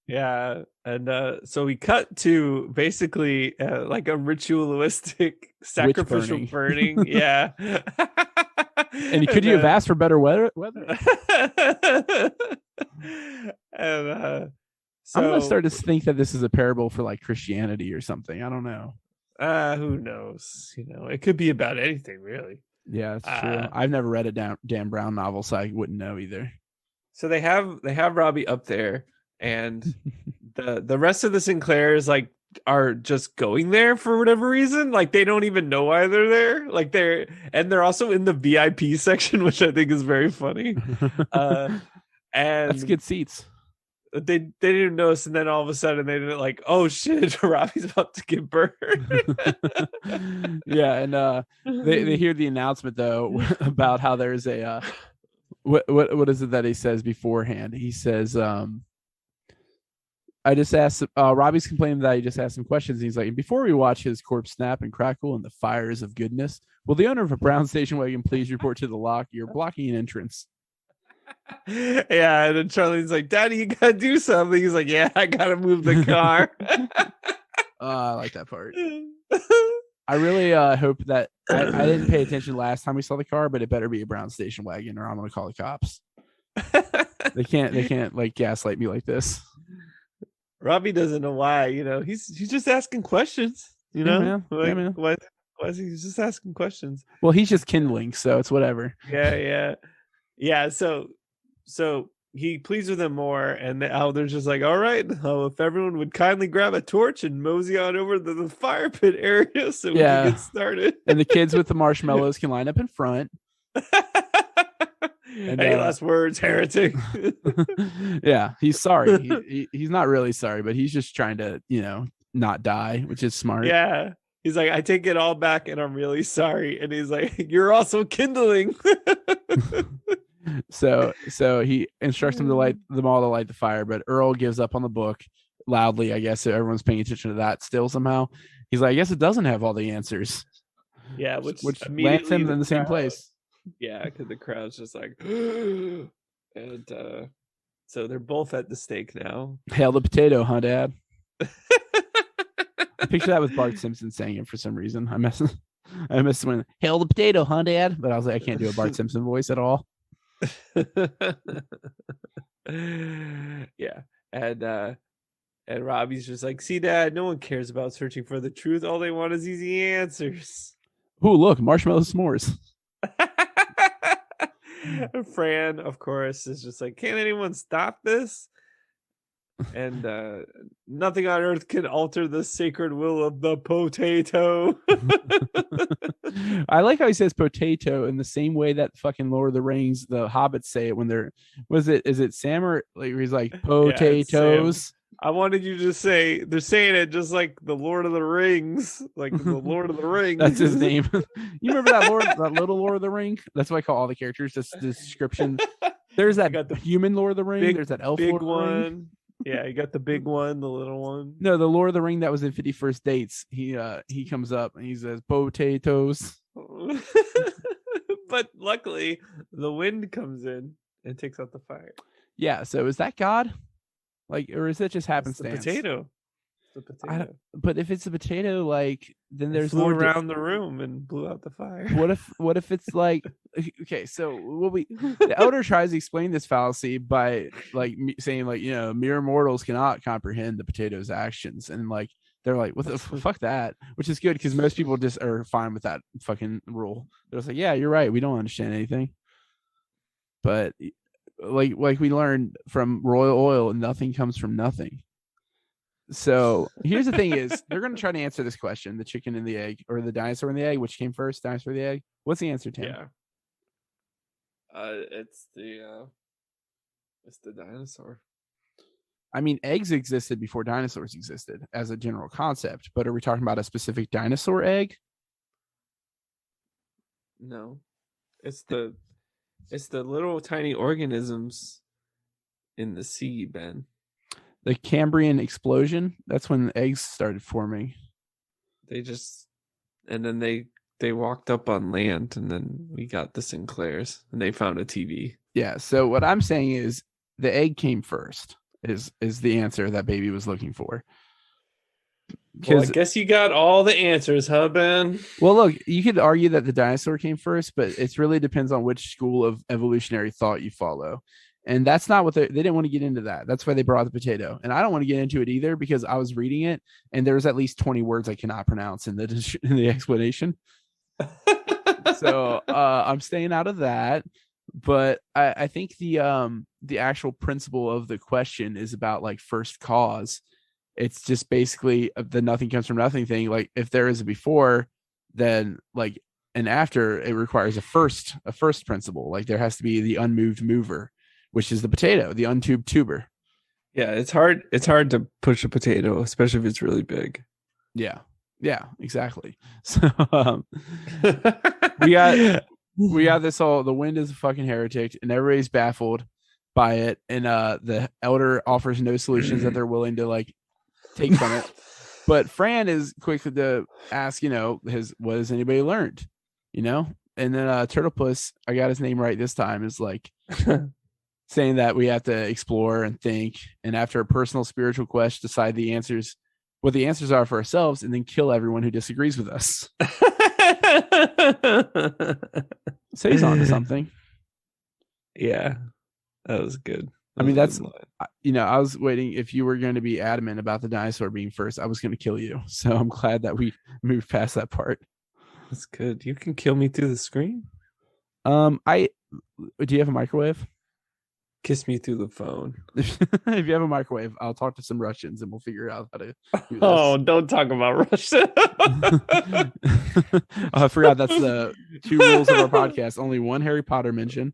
Yeah, and so we cut to basically like a ritualistic sacrificial burning. Yeah. And could you have asked for better weather? And so I'm gonna start to think that this is a parable for like Christianity or something. I don't know. Who knows? It could be about anything, really. Yeah, it's true. I've never read a Dan Brown novel, so I wouldn't know either. So they have Robbie up there, and the rest of the Sinclairs like are just going there for whatever reason. Like they don't even know why they're there. Like they're also in the VIP section, which I think is very funny. And that's good seats. They didn't notice, and then all of a sudden they didn't like, oh shit, Robbie's about to get burned. Yeah, and they hear the announcement though about how there's a what is it that he says beforehand? He says, I just asked Robbie's complaining that he just asked some questions. He's like, before we watch his corpse snap and crackle in the fires of goodness, will the owner of a brown station wagon please report to the lock? You're blocking an entrance. Yeah, and then Charlie's like, Daddy, you gotta do something. He's like, yeah, I gotta move the car. I like that part. I really hope that I didn't pay attention last time we saw the car, but it better be a brown station wagon or I'm gonna call the cops. They can't like gaslight me like this. Robbie doesn't know why, he's just asking questions, Yeah, man. Like, yeah, man. Why is he just asking questions? Well, he's just kindling, so it's whatever. Yeah. So he pleads with them more, and they're just like, all right, if everyone would kindly grab a torch and mosey on over to the fire pit area so we can get started. And the kids with the marshmallows can line up in front. And any last words, heretic? Yeah, he's sorry. He's not really sorry, but he's just trying to, not die, which is smart. Yeah. He's like, I take it all back and I'm really sorry. And he's like, you're also kindling. So he instructs them to light the fire, but Earl gives up on the book loudly, I guess, so everyone's paying attention to that still somehow. He's like, I guess it doesn't have all the answers. Yeah, which lands him in the same place. Yeah, because the crowd's just like, and so they're both at the stake now. Hail the potato, huh, Dad? I picture that with Bart Simpson saying it for some reason. I missed when hail the potato, huh, Dad? But I was like, I can't do a Bart Simpson voice at all. Yeah, and Robbie's just like, see, Dad, no one cares about searching for the truth. All they want is easy answers. Ooh, look, marshmallow s'mores. Fran, of course, is just like, can't anyone stop this? And nothing on earth can alter the sacred will of the potato. I like how he says potato in the same way that fucking Lord of the Rings, the hobbits say it when they're, is it Sam or like he's like potatoes? Yeah, I wanted you to say they're saying it just like the Lord of the Rings, like the Lord of the Rings. That's his name. You remember that little Lord of the Ring? That's what I call all the characters. Just the description. There's that human Lord of the Ring. There's that elf big Lord of the Ring. Yeah, you got the big one, the little one. No, the Lord of the Ring that was in 51st Dates. He comes up and he says potatoes. But luckily, the wind comes in and takes out the fire. Yeah, so is that God? Like, or is it just happenstance? It's the potato. But if it's a potato, like, then there's flew around the room and blew out the fire. What if it's like, okay, so the elder tries to explain this fallacy by like saying like, mere mortals cannot comprehend the potato's actions, and like they're like, what the fuck that, which is good because most people just are fine with that fucking rule. They're just like, yeah, you're right, we don't understand anything. But like we learned from Royal Oil, nothing comes from nothing. So here's the thing is they're going to try to answer this question, the chicken and the egg, or the dinosaur and the egg, which came first, dinosaur or the egg? What's the answer, Tim? Yeah. It's the dinosaur. I mean, eggs existed before dinosaurs existed as a general concept, but are we talking about a specific dinosaur egg? No. It's the little tiny organisms in the sea, Ben. The Cambrian explosion, that's when the eggs started forming. They just and then they walked up on land, and then we got the Sinclairs, and they found a TV. Yeah. So what I'm saying is the egg came first. Is the answer that baby was looking for? Well, I guess you got all the answers, huh, Ben? Well, look, you could argue that the dinosaur came first, but it really depends on which school of evolutionary thought you follow. And that's not what they didn't want to get into that. That's why they brought the potato. And I don't want to get into it either because I was reading it and there was at least 20 words I cannot pronounce in the explanation. So I'm staying out of that. But I think the actual principle of the question is about like first cause. It's just basically the nothing comes from nothing thing. Like if there is a before, then like an after, it requires a first principle. Like there has to be the unmoved mover, which is the potato, the untubed tuber. Yeah, it's hard to push a potato, especially if it's really big. Yeah, exactly. So we got this all. The wind is a fucking heretic, and everybody's baffled by it. And the elder offers no solutions that they're willing to like take from it. But Fran is quick to ask, what has anybody learned? And then Turtlepuss, I got his name right this time, is like saying that we have to explore and think, and after a personal spiritual quest, decide what the answers are for ourselves, and then kill everyone who disagrees with us. So he's on to something. Yeah, that was good. I mean, that's, I was waiting. If you were going to be adamant about the dinosaur being first, I was going to kill you. So I'm glad that we moved past that part. That's good. You can kill me through the screen. Do you have a microwave? Kiss me through the phone. If you have a microwave, I'll talk to some Russians and we'll figure out how to do this. Oh, don't talk about Russia. I forgot that's the 2 rules of our podcast. Only one Harry Potter mention.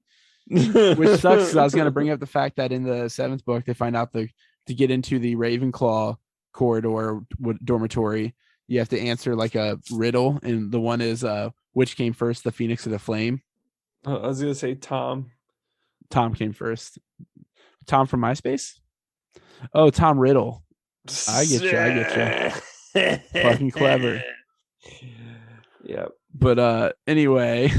Which sucks because I was going to bring up the fact that in the 7th book they find out to get into the Ravenclaw corridor dormitory, you have to answer like a riddle, and the one is which came first, the Phoenix or the Flame? I was going to say Tom. Tom came first. Tom from MySpace? Oh, Tom Riddle. I get you. Fucking clever. Yep. But anyway,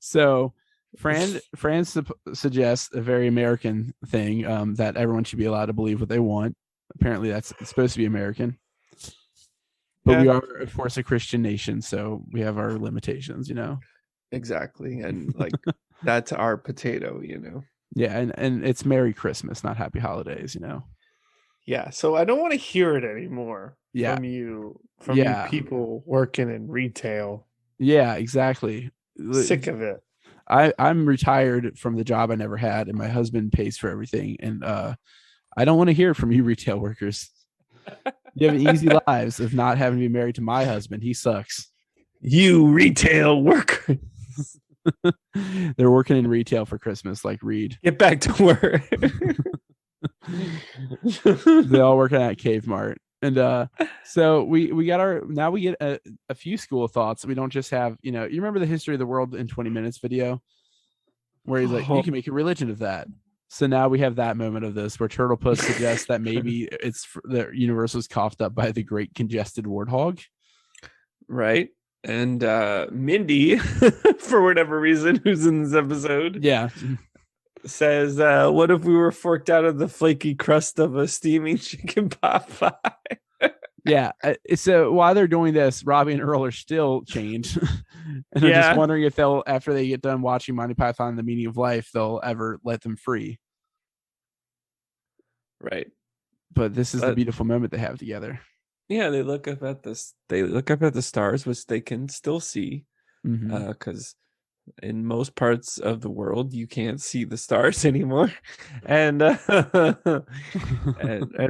so Fran suggests a very American thing, that everyone should be allowed to believe what they want. Apparently that's supposed to be American. But we are, of course, a Christian nation, so we have our limitations, Exactly. And like that's our potato, Yeah, and it's Merry Christmas, not Happy Holidays, Yeah, so I don't want to hear it anymore from you people working in retail. Yeah, exactly. Sick of it. I'm retired from the job I never had, and my husband pays for everything. And I don't want to hear from you retail workers. You have easy lives of not having to be married to my husband. He sucks. You retail workers. They're working in retail for Christmas, like Reed. Get back to work. They all working at Cave Mart. And so we get a few school of thoughts. We don't just have, you remember the history of the world in 20 minutes video where he's like, you can make a religion of that. So now we have that moment of this where Turtlepuss suggests that maybe it's the universe was coughed up by the great congested warthog. Right. And Mindy, for whatever reason, who's in this episode, says, what if we were forked out of the flaky crust of a steaming chicken pot pie? Yeah. So while they're doing this, Robbie and Earl are still chained. And I'm just wondering if they'll, after they get done watching Monty Python and the Meaning of Life, they'll ever let them free. Right. But this is the beautiful moment they have together. Yeah, they look up at this. They look up at the stars, which they can still see, because in most parts of the world you can't see the stars anymore. And and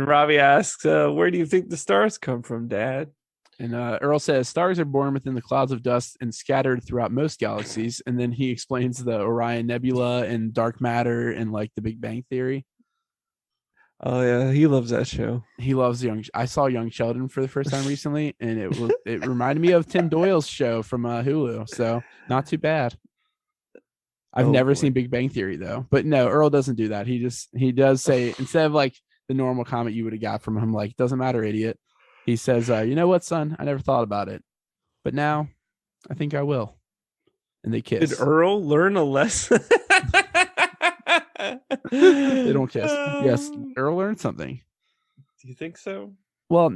Robbie asks, "Where do you think the stars come from, Dad?" And Earl says, "Stars are born within the clouds of dust and scattered throughout most galaxies." And then he explains the Orion Nebula and dark matter and like the Big Bang Theory. Oh yeah, he loves that show. He loves I saw Young Sheldon for the first time recently, and it reminded me of Tim Doyle's show from Hulu. So not too bad. I've never seen Big Bang Theory though, but no, Earl doesn't do that. He does say, instead of like the normal comment you would have got from him, like, doesn't matter, idiot. He says, "You know what, son? I never thought about it, but now I think I will." And they Did kiss. Earl learn a lesson? They don't kiss. Yes, Earl learned something. Do you think so? Well,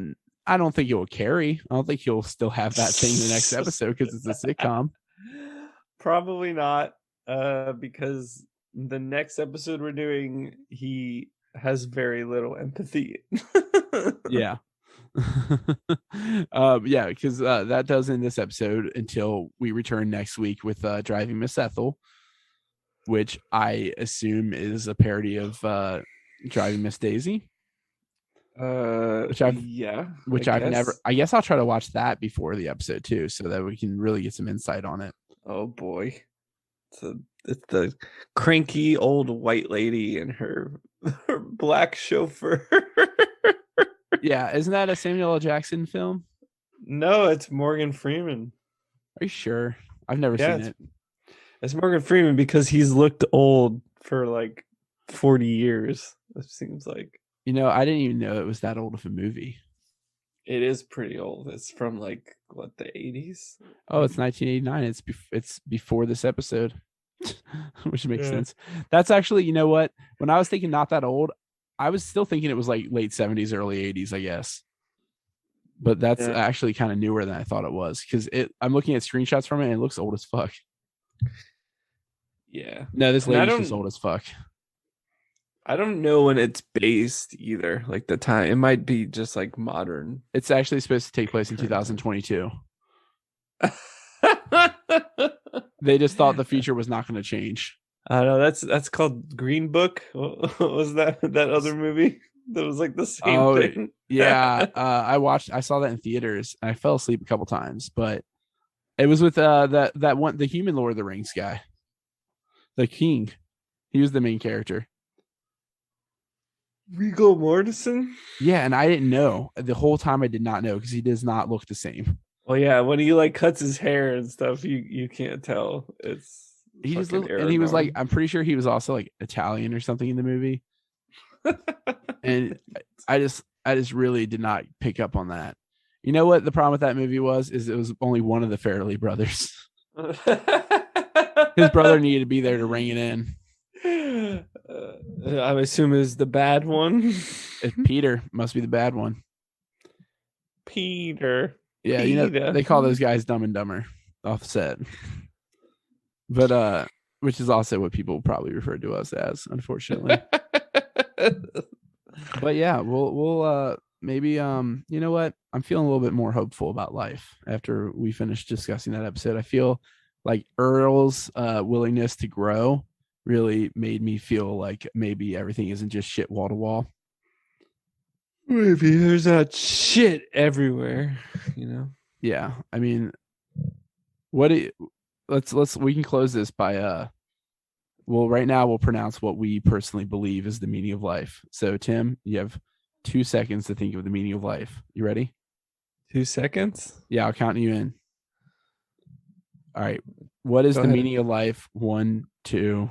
I don't think it will carry. I don't think he'll still have that thing in the next episode because it's a sitcom. Probably not, because the next episode we're doing, he has very little empathy. Yeah. Yeah, because that does end this episode until we return next week with Driving Miss Ethel, which I assume is a parody of Driving Miss Daisy. Which I've never. I guess I'll try to watch that before the episode too, so that we can really get some insight on it. Oh boy, it's the cranky old white lady and her black chauffeur. Yeah, isn't that a Samuel L. Jackson film? No, it's Morgan Freeman. Are you sure? I've never seen it. It's Morgan Freeman because he's looked old for like 40 years. It seems like. You know, I didn't even know it was that old of a movie. It is pretty old. It's from like what, the 80s? Oh, it's 1989. It's before this episode, which makes sense. That's actually, you know what? When I was thinking not that old, I was still thinking it was like late 70s, early 80s, I guess. But that's actually kind of newer than I thought it was because I'm looking at screenshots from it and it looks old as fuck. Yeah. No, this lady's just old as fuck. I don't know when it's based either. Like the time, it might be just like modern. It's actually supposed to take place in 2022. They just thought the future was not going to change. I know that's called Green Book. What was that other movie that was like the same thing? Yeah, I saw that in theaters and I fell asleep a couple times, but it was with that one, the human Lord of the Rings guy, the king. He was the main character. Viggo Mortensen? Yeah, and I didn't know. The whole time I did not know because he does not look the same. Well, yeah, when he like cuts his hair and stuff, you can't tell. He just looked, and he was like, I'm pretty sure he was also like Italian or something in the movie. And I just really did not pick up on that. You know what the problem with that movie was? Is it was only one of the Farrelly brothers. His brother needed to be there to ring it in. I assume is the bad one. If Peter must be the bad one. Peter. Yeah, you know they call those guys Dumb and Dumber off set. But which is also what people probably refer to us as, unfortunately. But yeah, we'll maybe you know what? I'm feeling a little bit more hopeful about life after we finish discussing that episode. I feel like Earl's willingness to grow really made me feel like maybe everything isn't just shit wall to wall. Maybe there's that shit everywhere, you know? Yeah. I mean, let's we can close this by well, right now we'll pronounce what we personally believe is the meaning of life. So Tim, you have 2 seconds to think of the meaning of life. You ready? 2 seconds? Yeah, I'll count you in. All right. What is the meaning of life? 1, 2.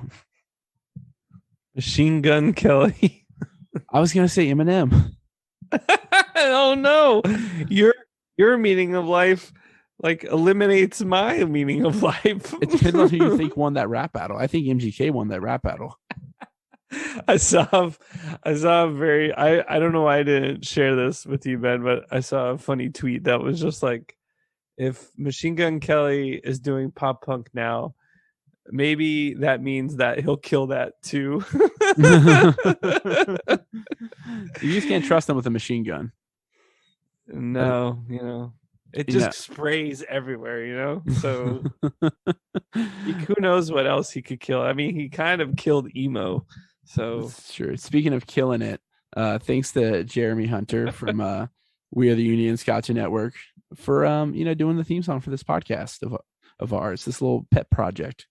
Machine Gun Kelly. I was gonna say Eminem. Oh no. Your meaning of life like eliminates my meaning of life. It depends on who you think won that rap battle. I think MGK won that rap battle. I saw very I don't know why I didn't share this with you, Ben, but I saw a funny tweet that was just like, if Machine Gun Kelly is doing pop punk now, maybe that means that he'll kill that too. You just can't trust him with a machine gun. No, you know, it just sprays everywhere, you know? So who knows what else he could kill? I mean, he kind of killed emo. So that's true. Speaking of killing it, thanks to Jeremy Hunter from We Are the Union Scotcha Network for doing the theme song for this podcast of ours, this little pet project.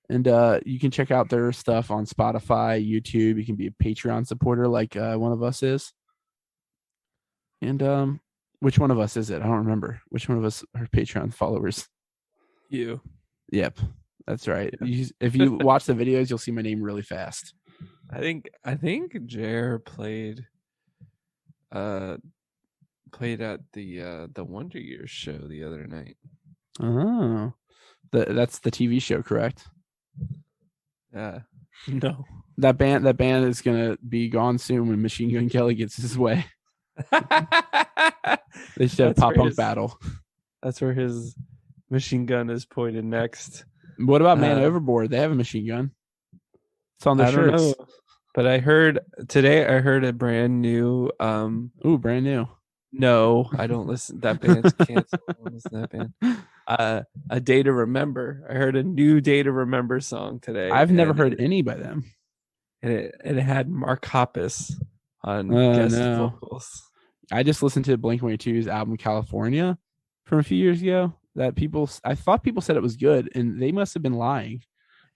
And you can check out their stuff on Spotify, YouTube. You can be a Patreon supporter like one of us is. And which one of us is it? I don't remember. Which one of us are Patreon followers? You. Yep, that's right. If you watch the videos, you'll see my name really fast. I think Jer played played at the Wonder Years show the other night. Oh, that's the TV show, correct? No. That band is gonna be gone soon when Machine Gun Kelly gets his way. They should have pop punk battle. That's where his machine gun is pointed next. What about Man Overboard? They have a machine gun. It's on their shirts. Don't know, but I heard a brand new. Brand new. No, I don't listen. That band's canceled. I don't listen to that band. A Day to Remember. I heard a new Day to Remember song today. I've never heard any by them. And it had Mark Hoppus on guest vocals. I just listened to Blink-182's album California from a few years ago. I thought people said it was good, and they must have been lying.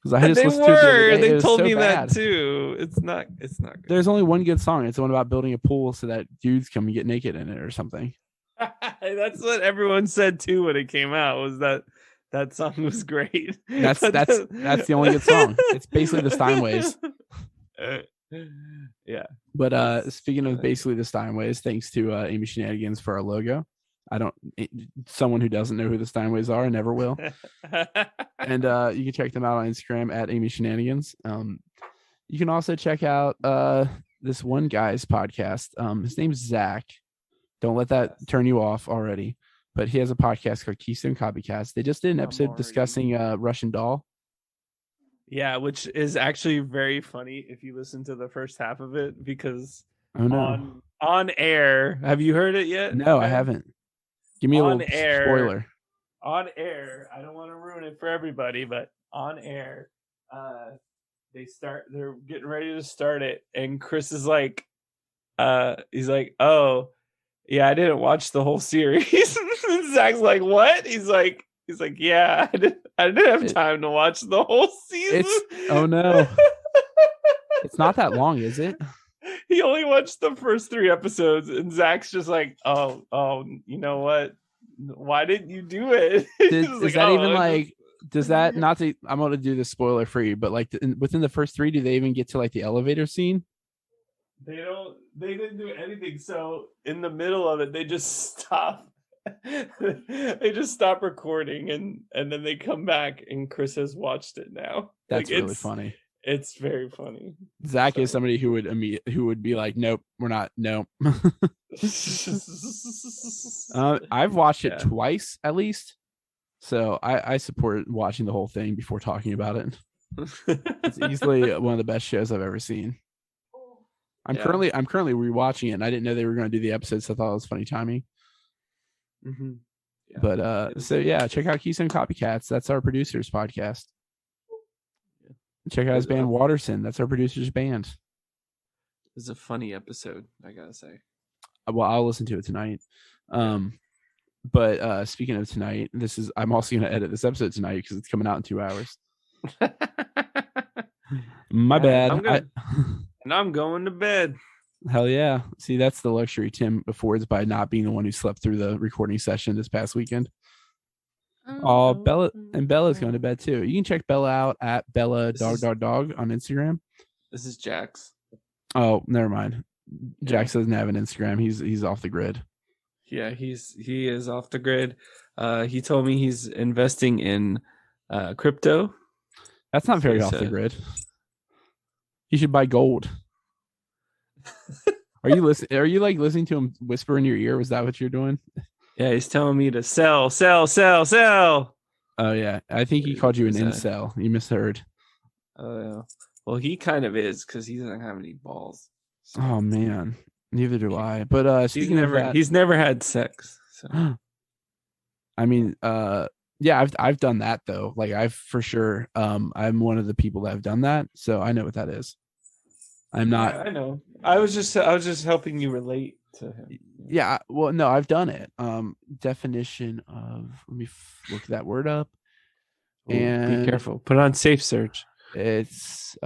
Because I just listened to it. They told me that too. It's not good. There's only one good song. It's the one about building a pool so that dudes come and get naked in it or something. That's what everyone said too when it came out. Was that song was great. That's the only good song. It's basically the Steinways. Yeah. But speaking of basically the Steinways, thanks to Amy Shenanigans for our logo. Someone who doesn't know who the Steinways are, never will. And you can check them out on Instagram at Amy Shenanigans. You can also check out this one guy's podcast. His name's Zach. Don't let that turn you off already. But he has a podcast called Keystone Copycats. They just did an episode discussing Russian Doll. Yeah, which is actually very funny if you listen to the first half of it, because on air, have you heard it yet? No, I haven't. Give me a little spoiler. On air, I don't want to ruin it for everybody, but on air, they're getting ready to start it, and Chris is like, he's like, oh, yeah, I didn't watch the whole series. Zach's like, what? He's like, yeah, I didn't have time to watch the whole season. Oh no, it's not that long, is it? He only watched the first 3 episodes, and Zach's just like, oh, you know what? Why didn't you do it? Is that even like? Does that not? I'm going to do the spoiler for you, but like within the first 3, do they even get to like the elevator scene? They don't. They didn't do anything. So in the middle of it, they just stop. They just stop recording, and then they come back, and Chris has watched it now. That's really funny. It's very funny. Zach is somebody who would be like, nope, we're not. Nope. I've watched it twice at least, so I support watching the whole thing before talking about it. It's easily one of the best shows I've ever seen. I'm currently rewatching it, and I didn't know they were going to do the episodes, so I thought it was funny timing. Mm-hmm. Yeah. But check out Keystone Copycats. That's our producer's podcast. Check out his band Waterson. That's our producer's band. It's a funny episode, I gotta say. Well, I'll listen to it tonight. But speaking of tonight, I'm also going to edit this episode tonight because it's coming out in 2 hours. My bad. And I'm going to bed. Hell yeah. See, that's the luxury Tim affords by not being the one who slept through the recording session this past weekend. Oh, Bella's going to bed too. You can check Bella out at Bella dog on Instagram. This is Jax. Oh, never mind. Jax doesn't have an Instagram. He's off the grid. Yeah, he is off the grid. He told me he's investing in crypto. That's not very off the grid. You should buy gold. Are you listening to him whisper in your ear? Was that what you're doing? Yeah, he's telling me to sell. Oh yeah, I think he called you an incel. You misheard. Oh yeah. Well, he kind of is because he doesn't have any balls. So. Oh man, neither do I. But speaking of that, he's never had sex. So. I mean, yeah, I've done that though. Like I've for sure. I'm one of the people that have done that, so I know what that is. I'm not. Yeah, I know. I was just helping you relate to him. Yeah. Well, no, I've done it. Definition of. Let me look that word up. Ooh, and be careful. Put on safe search. It's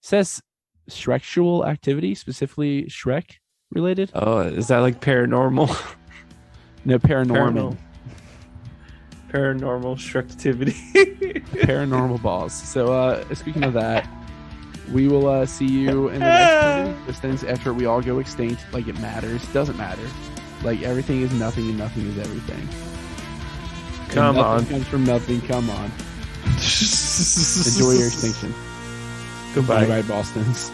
says Shrexual activity, specifically Shrek related. Oh, is that like paranormal? No, paranormal. Paranormal Shrek-activity. Paranormal balls. So speaking of that, we will see you in the next movie. Those things after we all go extinct, like it matters. Doesn't matter. Like everything is nothing and nothing is everything. Come on. Comes from nothing. Come on. Enjoy your extinction. Goodbye. Goodbye, Bostons.